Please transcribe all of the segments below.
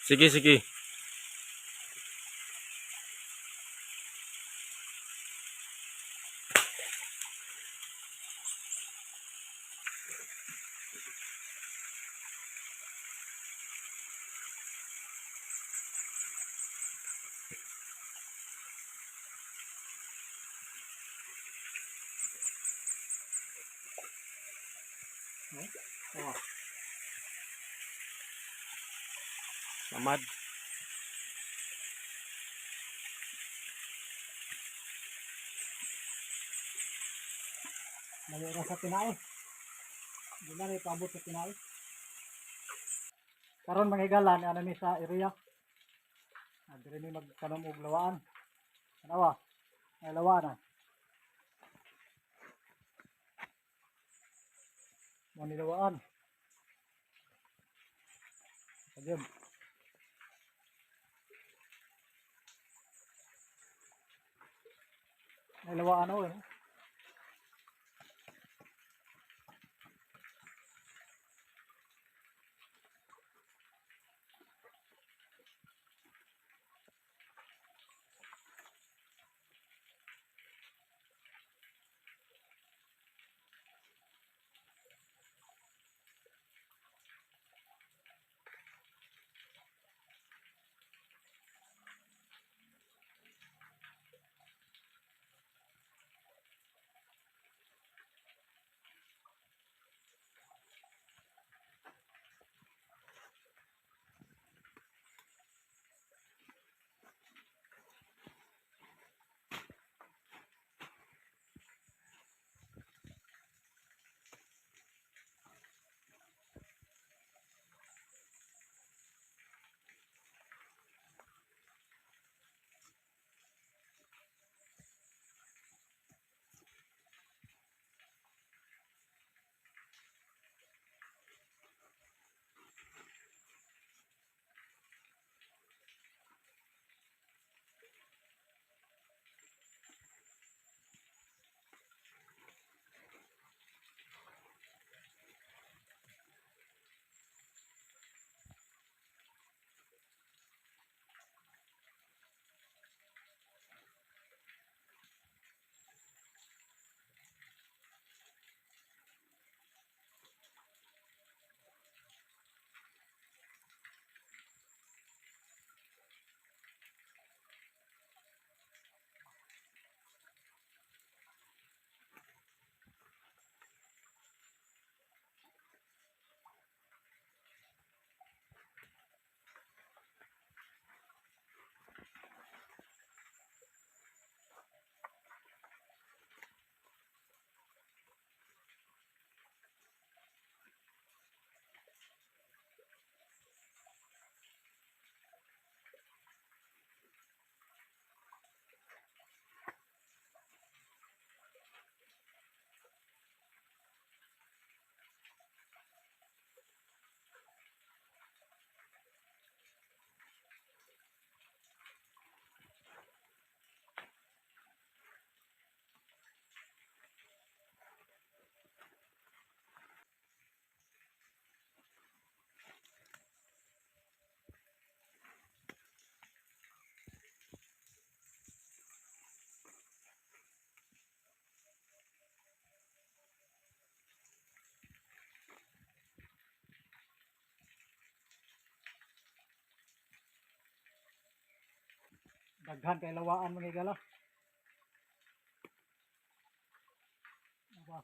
Sige, sige. Oh. Tamad. Layo na sa tinae. Hindi na rin paabot sa tinae. Karon mga igalan, ano ni sa area. Dire ni magtanom og lawaan. Anawa? May lawaan na. Manilawaan. Ayun. May lawaan ako eh. Daghan kay lawaan mga igala. Aba.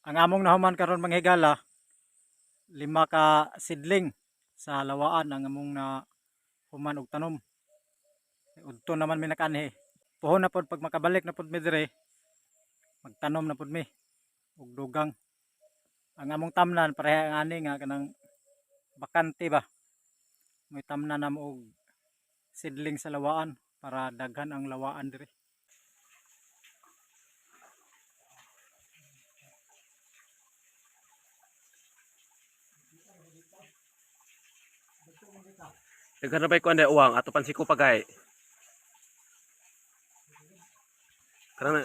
Ang among nahuman karon mga higala, 5 ka sidling sa lawaan ang among na human og tanom. Udto naman mi nakanhi. Puhon na pod pag makabalik na pod mi dire, magtanom na pod mi og dugang. Ang among tamnan pareha ang ani nga kanang bakante ba. May tamnan na mo og sidling sa lawaan para daghan ang lawaan dire. Daghan na ba'y kuan day uwang ato pansiko pagay. Karana